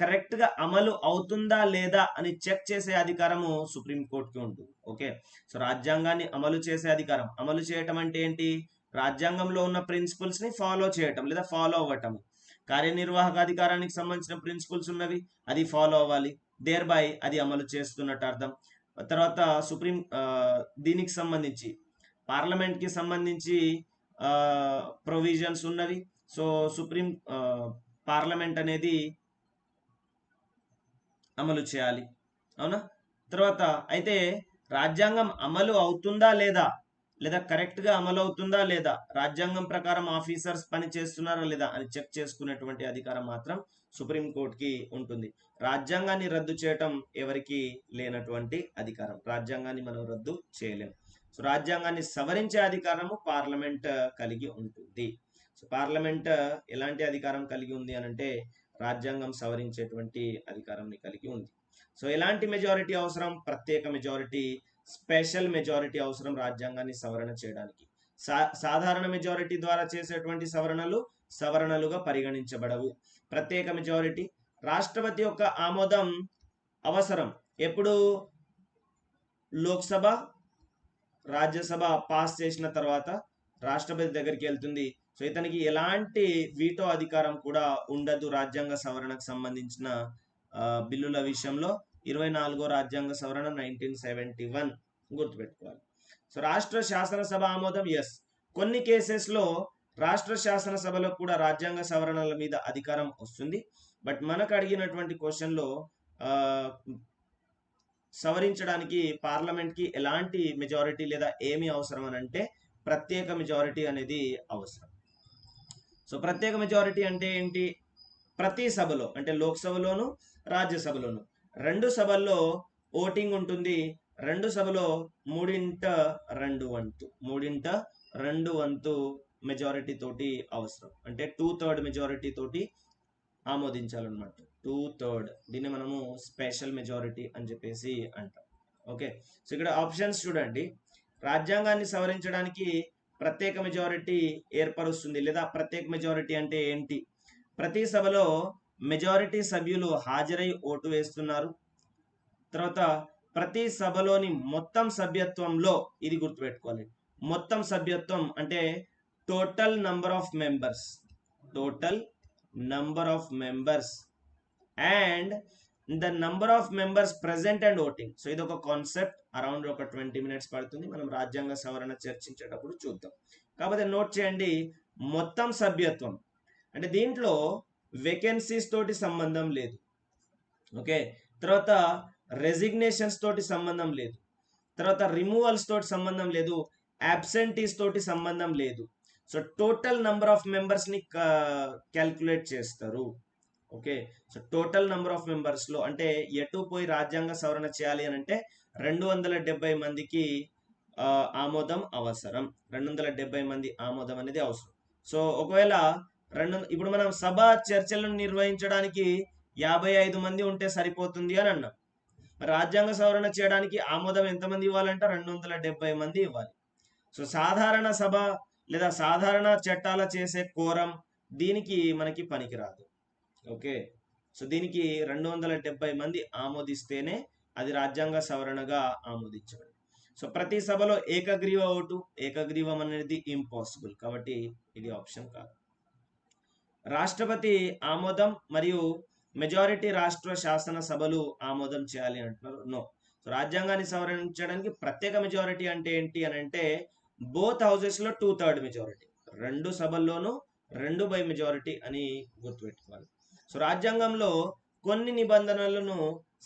కరెక్ట్గా అమలు అవుతుందా లేదా అని చెక్ చేసే అధికారము సుప్రీంకోర్టుకి ఉంటుంది. ఓకే, సో రాజ్యాంగాన్ని అమలు చేసే అధికారం. అమలు చేయటం అంటే ఏంటి? రాజ్యాంగంలో ఉన్న ప్రిన్సిపల్స్ని ఫాలో చేయటం లేదా ఫాలో అవ్వటం. కార్యనిర్వాహక అధికారానికి సంబంధించిన ప్రిన్సిపల్స్ ఉన్నవి, అది ఫాలో అవ్వాలి, దేర్ బై అది అమలు చేస్తున్నట్టు అర్థం. తర్వాత దీనికి సంబంధించి పార్లమెంట్కి సంబంధించి ప్రొవిజన్స్ ఉన్నవి. సో పార్లమెంట్ అనేది అమలు చేయాలి, అవునా? తర్వాత అయితే రాజ్యాంగం అమలు అవుతుందా లేదా కరెక్ట్గా అమలు అవుతుందా లేదా, రాజ్యాంగం ప్రకారం ఆఫీసర్స్ పని చేస్తున్నారా లేదా అని చెక్ చేసుకునేటువంటి అధికారం మాత్రం సుప్రీంకోర్టుకి ఉంటుంది. రాజ్యాంగాన్ని రద్దు చేయటం ఎవరికి లేనటువంటి అధికారం. రాజ్యాంగాన్ని మనం రద్దు చేయలేం. సో రాజ్యాంగాన్ని సవరించే అధికారము పార్లమెంట్ కలిగి ఉంటుంది. సో పార్లమెంట్ ఎలాంటి అధికారం కలిగి ఉంది అని అంటే రాజ్యాంగం సవరించేటువంటి అధికారాన్ని కలిగి ఉంది. సో ఎలాంటి మెజారిటీ అవసరం? ప్రత్యేక మెజారిటీ, స్పెషల్ మెజారిటీ అవసరం రాజ్యాంగాన్ని సవరణ చేయడానికి. సాధారణ మెజారిటీ ద్వారా చేసేటువంటి సవరణలుగా పరిగణించబడవు. ప్రత్యేక మెజారిటీ, రాష్ట్రపతి యొక్క ఆమోదం అవసరం. ఎప్పుడు? లోక్సభ రాజ్యసభ పాస్ చేసిన తర్వాత రాష్ట్రపతి దగ్గరికి వెళ్తుంది. సో ఇతనికి ఎలాంటి వీటో అధికారం కూడా ఉండదు రాజ్యాంగ సవరణకు సంబంధించిన బిల్లుల విషయంలో. 24వ రాజ్యాంగ సవరణ 1971 గుర్తుపెట్టుకోవాలి. సో రాష్ట్ర శాసనసభ ఆమోదం, ఎస్, కొన్ని కేసెస్లో రాష్ట్ర శాసనసభలో కూడా రాజ్యాంగ సవరణల మీద అధికారం వస్తుంది. బట్ మనకు అడిగినటువంటి క్వశ్చన్లో సవరించడానికి పార్లమెంట్కి ఎలాంటి మెజారిటీ లేదా ఏమి అవసరం అని అంటే ప్రత్యేక మెజారిటీ అనేది అవసరం. సో ప్రత్యేక మెజారిటీ అంటే ఏంటి? ప్రతి సభలో అంటే లోక్సభలోను రాజ్యసభలోను రెండు సభల్లో ఓటింగ్ ఉంటుంది. రెండు సభలో మూడింట రెండు వంతు మెజారిటీ తోటి అవసరం. అంటే 2/3 మెజారిటీ తోటి ఆమోదించాలన్నమాట. 2/3 దీన్ని మనము స్పెషల్ మెజారిటీ అని చెప్పేసి అంటాం. ఓకే, సో ఇక్కడ ఆప్షన్స్ చూడండి. రాజ్యాంగాన్ని సవరించడానికి ప్రత్యేక మెజారిటీ ఏర్పరుస్తుంది, లేదా ప్రత్యేక మెజారిటీ అంటే ఏంటి? ప్రతి సభలో మెజారిటీ సభ్యులు హాజరై ఓటు వేస్తున్నారు. తర్వాత ప్రతి సభలోని మొత్తం సభ్యత్వంలో, ఇది గుర్తుపెట్టుకోవాలి, మొత్తం సభ్యత్వం అంటే total number of members and the number of members present and voting. So ఇది ఒక కాన్సెప్ట్, అరౌండ్ ఒక 20 minutes పడుతుంది. మనం రాజ్యాంగ సవరణ చర్చించేటప్పుడు చూద్దాం. కాకపోతే నోట్ చేయండి, మొత్తం సభ్యత్వం అంటే దీంట్లో వేకెన్సీస్ తోటి సంబంధం లేదు. ఓకే, తర్వాత రెసిగ్నేషన్స్ తోటి సంబంధం లేదు, తర్వాత రిమూవల్స్ తోటి సంబంధం లేదు, అబ్సెంటీస్ తోటి సంబంధం లేదు. సో టోటల్ నంబర్ ఆఫ్ మెంబర్స్ని క్యాల్కులేట్ చేస్తారు. Okay, so total number of మెంబర్స్లో అంటే ఎటు పోయి రాజ్యాంగ సవరణ చేయాలి అని అంటే 270 మందికి ఆమోదం అవసరం. 270 మంది ఆమోదం అనేది అవసరం. సో ఒకవేళ ఇప్పుడు మనం సభ చర్చలను నిర్వహించడానికి 55 మంది ఉంటే సరిపోతుంది అని అన్నాం. మరి రాజ్యాంగ సవరణ చేయడానికి ఆమోదం ఎంతమంది ఇవ్వాలంటే 270 మంది ఇవ్వాలి. సో సాధారణ సభ లేదా సాధారణ చట్టాల చేసే కోరం దీనికి మనకి పనికిరాదు. ఓకే, సో దీనికి 270 మంది ఆమోదిస్తేనే అది రాజ్యాంగ సవరణగా ఆమోదించబడింది. సో ప్రతి సభలో ఏకగ్రీవం అనేది ఇంపాసిబుల్, కాబట్టి ఇది ఆప్షన్ కాదు. రాష్ట్రపతి ఆమోదం మరియు మెజారిటీ రాష్ట్ర శాసన సభలు ఆమోదం చేయాలి అంటున్నారు. నో. సో రాజ్యాంగాన్ని సవరించడానికి ప్రత్యేక మెజారిటీ అంటే ఏంటి అని అంటే బోత్ హౌసెస్ లో 2/3 మెజారిటీ, రెండు సభల్లోనూ 2/3 మెజారిటీ అని గుర్తుపెట్టుకోవాలి. సో రాజ్యాంగంలో కొన్ని నిబంధనలను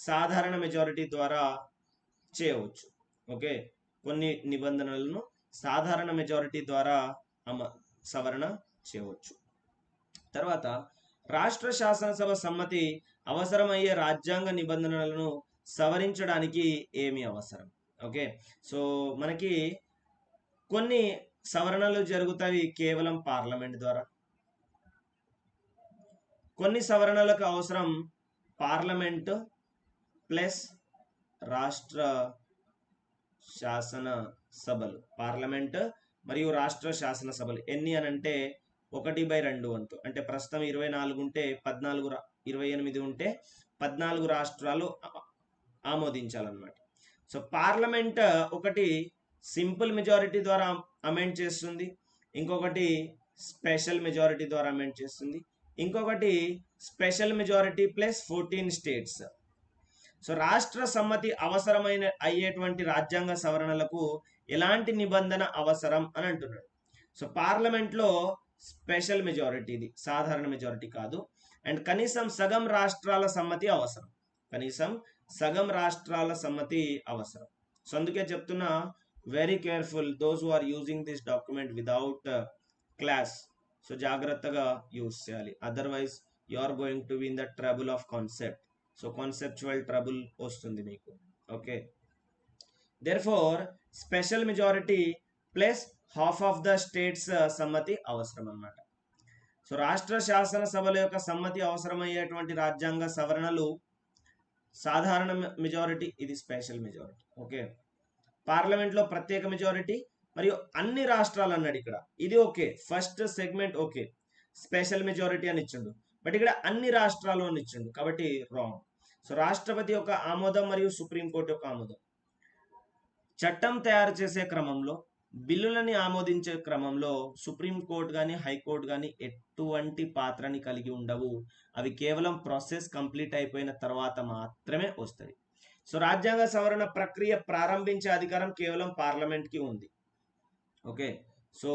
సాధారణ మెజారిటీ ద్వారా చేయవచ్చు. ఓకే, కొన్ని నిబంధనలను సాధారణ మెజారిటీ ద్వారా సవరణ చేయవచ్చు. తర్వాత రాష్ట్ర శాసనసభ సమ్మతి అవసరమయ్యే రాజ్యాంగ నిబంధనలను సవరించడానికి ఏమి అవసరం? ఓకే, సో మనకి కొన్ని సవరణలు జరుగుతాయి కేవలం పార్లమెంట్ ద్వారా, కొన్ని సవరణలకు అవసరం పార్లమెంటు ప్లస్ రాష్ట్ర శాసన సభలు. పార్లమెంటు మరియు రాష్ట్ర శాసన సభలు ఎన్ని అని అంటే 1/2 వంతు. అంటే ప్రస్తుతం 24 ఉంటే 28 ఉంటే 14 రాష్ట్రాలు ఆమోదించాలన్నమాట. సో పార్లమెంట్ ఒకటి సింపుల్ మెజారిటీ ద్వారా అమెండ్ చేస్తుంది, ఇంకొకటి స్పెషల్ మెజారిటీ ద్వారా అమెండ్ చేస్తుంది, ఇంకొకటి special majority plus 14 states. So రాష్ట్ర సమ్మతి అవసరమైన అయ్యేటువంటి రాజ్యాంగ సవరణలకు ఎలాంటి నిబంధన అవసరం అని అంటున్నాడు. సో పార్లమెంట్లో స్పెషల్ మెజారిటీ, ఇది సాధారణ మెజారిటీ కాదు. అండ్ కనీసం సగం రాష్ట్రాల సమ్మతి అవసరం, అవసరం. సో అందుకే చెప్తున్నా, very careful those who are using this document without class. So జాగ్రత్తగా యూజ్ చేయాలి, otherwise you are going to be in the trouble of concept. So conceptual trouble వస్తుంది మీకు. Okay, therefore special majority plus half of the states సమ్మతి అవసరం అన్నమాట. So రాష్ట్ర శాసన సభల యొక్క సమ్మతి అవసరమయ్యేటువంటి రాజ్యాంగ సవరణలు సాధారణ మెజారిటీ, ఇది స్పెషల్ మెజారిటీ. ఓకే, పార్లమెంట్లో ప్రత్యేక మెజారిటీ మరియు అన్ని రాష్ట్రాలు అన్నాడు ఇక్కడ, ఇది okay, first segment okay, special majority అని ఇచ్చిండు. బట్ ఇక్కడ అన్ని రాష్ట్రాలు అని ఇచ్చిండు, కాబట్టి రాంగ్. సో రాష్ట్రపతి యొక్క ఆమోదం మరియు సుప్రీంకోర్టు యొక్క ఆమోదం. చట్టం తయారు చేసే క్రమంలో, బిల్లులని ఆమోదించే క్రమంలో సుప్రీంకోర్టు కానీ హైకోర్టు కానీ ఎటువంటి పాత్రని కలిగి ఉండవు. అవి కేవలం ప్రాసెస్ కంప్లీట్ అయిపోయిన తర్వాత మాత్రమే వస్తుంది. సో రాజ్యాంగ సవరణ ప్రక్రియ ప్రారంభించే అధికారం కేవలం పార్లమెంట్కి ఉంది. ఓకే, సో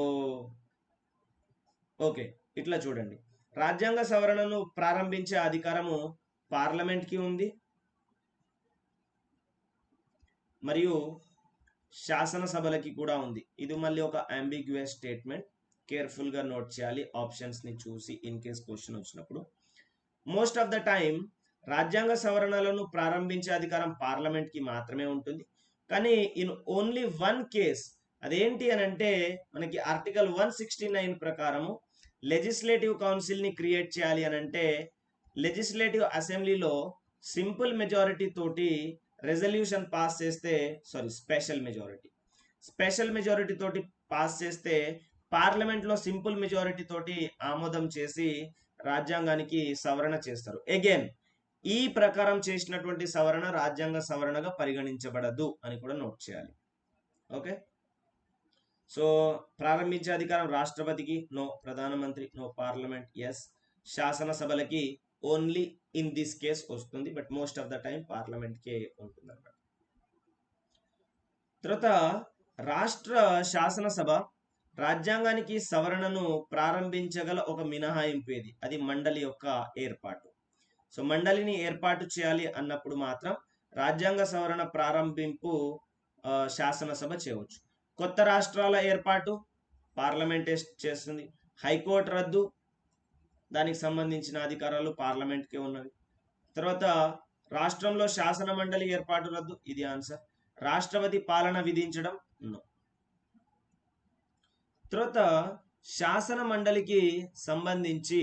ఓకే, ఇట్లా చూడండి, రాజ్యాంగ సవరణను ప్రారంభించే అధికారము పార్లమెంట్కి ఉంది మరియు శాసనసభలకి కూడా ఉంది. ఇది మళ్ళీ ఒక అంబిగ్యుయస్ స్టేట్మెంట్, కేర్ఫుల్గా నోట్ చేయాలి ఆప్షన్స్ని చూసి ఇన్ కేస్ క్వశ్చన్ వచ్చినప్పుడు. మోస్ట్ ఆఫ్ ద టైం రాజ్యాంగ సవరణలను ప్రారంభించే అధికారం పార్లమెంట్కి మాత్రమే ఉంటుంది. కానీ ఇన్ ఓన్లీ వన్ కేస్, అదేంటి అని అంటే మనకి ఆర్టికల్ 169 ప్రకారము లెజిస్లేటివ్ కౌన్సిల్ని క్రియేట్ చేయాలి అని అంటే లెజిస్లేటివ్ అసెంబ్లీలో సింపుల్ మెజారిటీ తోటి రెజల్యూషన్ పాస్ చేస్తే, స్పెషల్ మెజారిటీ తోటి పాస్ చేస్తే పార్లమెంట్లో సింపుల్ మెజారిటీ తోటి ఆమోదం చేసి రాజ్యాంగానికి సవరణ చేస్తారు. అగైన్ ఈ ప్రకారం చేసినటువంటి సవరణ రాజ్యాంగ సవరణగా పరిగణించబడదు అని కూడా నోట్ చేయాలి. ఓకే, సో ప్రారంభించే అధికారం రాష్ట్రపతికి నో, ప్రధానమంత్రి నో, పార్లమెంట్ ఎస్, శాసనసభలకి ఓన్లీ ఇన్ దిస్ కేస్ వస్తుంది, but most of the time పార్లమెంట్కే ఉంటుంది అన్నమాట. తర్వాత రాష్ట్ర శాసనసభ రాజ్యాంగానికి సవరణను ప్రారంభించగల ఒక మినహాయింపు ఏది? అది మండలి యొక్క ఏర్పాటు. సో మండలిని ఏర్పాటు చేయాలి అన్నప్పుడు మాత్రం రాజ్యాంగ సవరణ ప్రారంభింపు శాసనసభ చేయవచ్చు. కొత్త రాష్ట్రాల ఏర్పాటు పార్లమెంట్ చేస్తుంది. హైకోర్టు రద్దు, దానికి సంబంధించిన అధికారాలు పార్లమెంట్కే ఉన్నవి. తర్వాత రాష్ట్రంలో శాసన మండలి ఏర్పాటు రద్దు, ఇది ఆన్సర్. రాష్ట్రపతి పాలన విధించడం నో. తర్వాత శాసన మండలికి సంబంధించి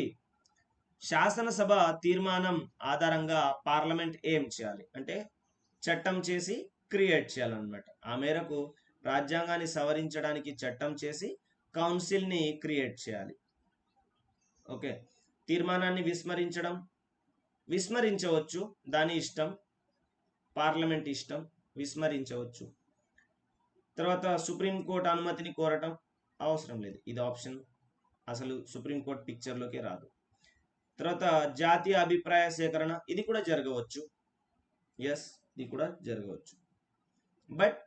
శాసనసభ తీర్మానం ఆధారంగా పార్లమెంట్ ఏం చేయాలి అంటే చట్టం చేసి క్రియేట్ చేయాలన్నమాట. ఆ మేరకు రాజ్యాంగాన్ని సవరించడానికి చట్టం చేసి కౌన్సిల్ని క్రియేట్ చేయాలి. ఓకే, తీర్మానాన్ని విస్మరించవచ్చు, దాని ఇష్టం, పార్లమెంట్ ఇష్టం, విస్మరించవచ్చు. తర్వాత సుప్రీంకోర్టు అనుమతిని కోరటం అవసరం లేదు, ఇది ఆప్షన్, అసలు సుప్రీంకోర్టు పిక్చర్లోకి రాదు. తర్వాత జాతీయ అభిప్రాయ సేకరణ, ఇది కూడా జరగవచ్చు, ఎస్ ఇది కూడా జరగవచ్చు, బట్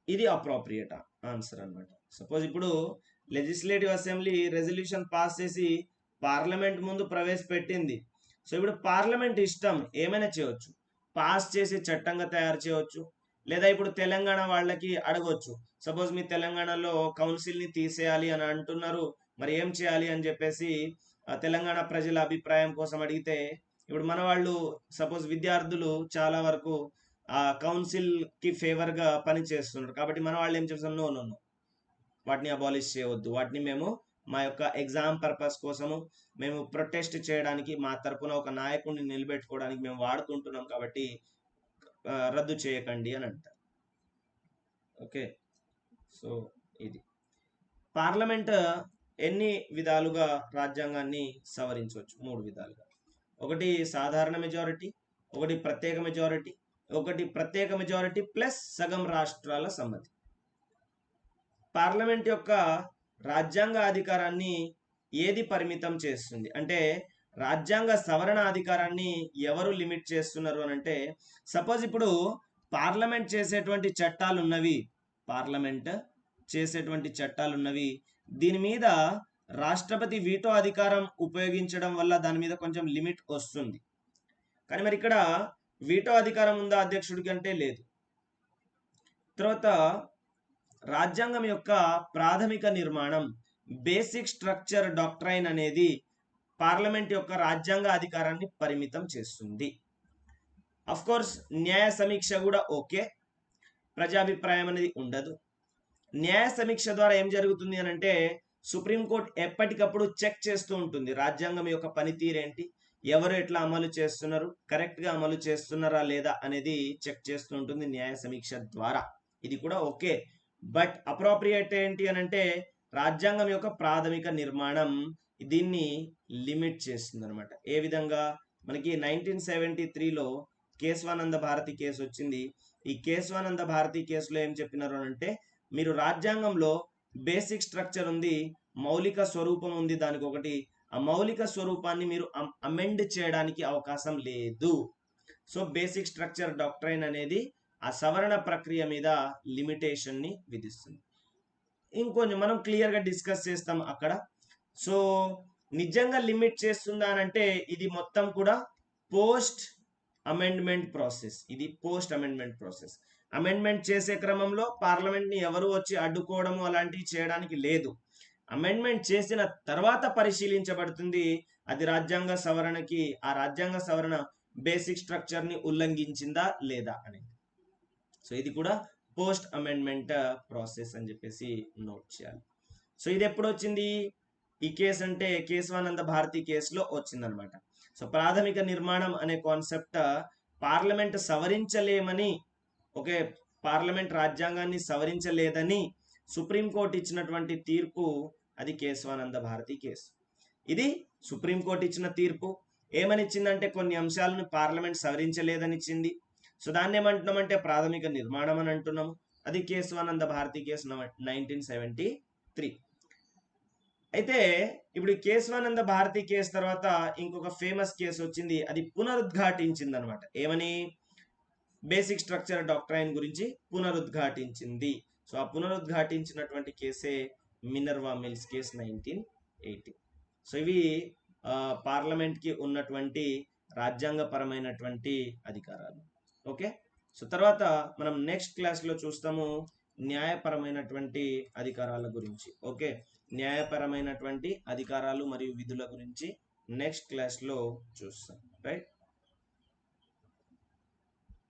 ఇది అప్రోప్రియేట్ ఆన్సర్ అన్నమాట. సపోజ్ ఇప్పుడు లెజిస్లేటివ్ అసెంబ్లీ రెజల్యూషన్ పాస్ చేసి పార్లమెంట్ ముందు ప్రవేశపెట్టింది. సో ఇప్పుడు పార్లమెంట్ ఇష్టం ఏమైనా చేయవచ్చు, పాస్ చేసి చట్టంగా తయారు చేయవచ్చు, లేదా ఇప్పుడు తెలంగాణ వాళ్ళకి అడగవచ్చు, సపోజ్ మీ తెలంగాణలో కౌన్సిల్ని తీసేయాలి అని అంటున్నారు, మరి ఏం చేయాలి అని చెప్పేసి తెలంగాణ ప్రజల అభిప్రాయం కోసం అడిగితే, ఇప్పుడు మన వాళ్ళు సపోజ్ విద్యార్థులు చాలా వరకు ఆ కౌన్సిల్కి ఫేవర్గా పని చేస్తున్నారు, కాబట్టి మన వాళ్ళు ఏం చేస్తాం, నో, వాటిని అబాలిష్ చేయవద్దు, వాటిని మేము మా యొక్క ఎగ్జామ్ పర్పస్ కోసము మేము ప్రొటెస్ట్ చేయడానికి, మా తరపున ఒక నాయకుడిని నిలబెట్టుకోవడానికి మేము వాడుకుంటున్నాం, కాబట్టి రద్దు చేయకండి అని అంటారు. ఓకే, సో ఇది పార్లమెంట్ ఎన్ని విధాలుగా రాజ్యాంగాన్ని సవరించవచ్చు? 3 విధాలుగా. ఒకటి సాధారణ మెజారిటీ, ఒకటి ప్రత్యేక మెజారిటీ, ఒకటి ప్రత్యేక మెజారిటీ ప్లస్ సగం రాష్ట్రాల సమ్మతి. పార్లమెంట్ యొక్క రాజ్యాంగ అధికారాన్ని ఏది పరిమితం చేస్తుంది అంటే రాజ్యాంగ సవరణ అధికారాన్ని ఎవరు లిమిట్ చేస్తున్నారు అని అంటే, సపోజ్ ఇప్పుడు పార్లమెంట్ చేసేటువంటి చట్టాలు ఉన్నవి, దీని మీద రాష్ట్రపతి వీటో అధికారం ఉపయోగించడం వల్ల దాని మీద కొంచెం లిమిట్ వస్తుంది. కానీ మరి ఇక్కడ వీటో అధికారం ఉందా అధ్యక్షుడికి అంటే లేదు. తర్వాత రాజ్యాంగం యొక్క ప్రాథమిక నిర్మాణం, బేసిక్ స్ట్రక్చర్ డాక్ట్రైన్ అనేది పార్లమెంట్ యొక్క రాజ్యాంగ అధికారాన్ని పరిమితం చేస్తుంది. అఫ్ కోర్స్ న్యాయ సమీక్ష కూడా ఓకే, ప్రజాభిప్రాయం అనేది ఉండదు. న్యాయ సమీక్ష ద్వారా ఏం జరుగుతుంది అని అంటే సుప్రీంకోర్టు ఎప్పటికప్పుడు చెక్ చేస్తూ ఉంటుంది రాజ్యాంగం యొక్క పనితీరేంటి, ఎవరు ఎట్లా అమలు చేస్తున్నారు, కరెక్ట్గా అమలు చేస్తున్నారా లేదా అనేది చెక్ చేస్తూ ఉంటుంది న్యాయ సమీక్ష ద్వారా. ఇది కూడా ఓకే, బట్ అప్రోప్రియేట్ ఏంటి అని అంటే రాజ్యాంగం యొక్క ప్రాథమిక నిర్మాణం దీన్ని లిమిట్ చేస్తుంది అనమాట. ఏ విధంగా? మనకి 1973లో కేశవానంద భారతి కేసు వచ్చింది. ఈ కేశవానంద భారతి కేసులో ఏం చెప్పినారు అంటే, మీరు రాజ్యాంగంలో బేసిక్ స్ట్రక్చర్ ఉంది, మౌలిక స్వరూపం ఉంది, దానికి ఒకటి, ఆ మౌలిక స్వరూపాన్ని మీరు అమెండ్ చేయడానికి అవకాశం లేదు. సో బేసిక్ స్ట్రక్చర్ డాక్ట్రైన్ అనేది ఆ సవరణ ప్రక్రియ మీద లిమిటేషన్ని విధిస్తుంది. ఇంకొంచెం మనం క్లియర్గా డిస్కస్ చేస్తాం అక్కడ. సో నిజంగా లిమిట్ చేస్తుందా అని అంటే ఇది మొత్తం కూడా పోస్ట్ అమెండ్మెంట్ ప్రాసెస్. అమెండ్మెంట్ చేసే క్రమంలో పార్లమెంట్ని ఎవరు వచ్చి అడ్డుకోవడము అలాంటివి చేయడానికి లేదు. అమెండ్మెంట్ చేసిన తర్వాత పరిశీలించబడుతుంది అది రాజ్యాంగ సవరణకి, ఆ రాజ్యాంగ సవరణ బేసిక్ స్ట్రక్చర్ని ఉల్లంఘించిందా లేదా అనేది. సో ఇది కూడా పోస్ట్ అమెండ్మెంట్ ప్రాసెస్ అని చెప్పేసి నోట్ చేయాలి. సో ఇది ఎప్పుడు వచ్చింది? ఈ కేసు అంటే కేశవానంద భారతి కేసులో వచ్చిందనమాట. సో ప్రాథమిక నిర్మాణం అనే కాన్సెప్ట్ పార్లమెంట్ సవరించలేమని, ఓకే, పార్లమెంట్ రాజ్యాంగాన్ని సవరించలేదని సుప్రీంకోర్టు ఇచ్చినటువంటి తీర్పు, అది కేశవానంద భారతి కేసు. ఇది సుప్రీంకోర్టు ఇచ్చిన తీర్పు. ఏమని ఇచ్చిందంటే కొన్ని అంశాలను పార్లమెంట్ సవరించలేదని ఇచ్చింది. సో దాన్ని ఏమంటున్నామంటే ప్రాథమిక నిర్మాణం అని అంటున్నాము. అది కేశవానంద భారతి కేసు 1973. అయితే ఇప్పుడు కేశవానంద భారతి కేసు తర్వాత ఇంకొక ఫేమస్ కేసు వచ్చింది, అది పునరుద్ఘాటించింది అనమాట. ఏమని? బేసిక్ స్ట్రక్చర్ డాక్ట్రైన్ గురించి పునరుద్ఘాటించింది. సో ఆ పునరుద్ఘాటించినటువంటి కేసే మినర్వా మిల్స్ కేసు 1980. సో ఇవి పార్లమెంట్కి ఉన్నటువంటి రాజ్యాంగపరమైనటువంటి అధికారాలు. ఓకే, సో తర్వాత మనం నెక్స్ట్ క్లాస్లో చూస్తాము న్యాయపరమైనటువంటి అధికారాల గురించి. ఓకే, న్యాయపరమైనటువంటి అధికారాలు మరియు విధుల గురించి నెక్స్ట్ క్లాస్లో చూస్తాం. రైట్.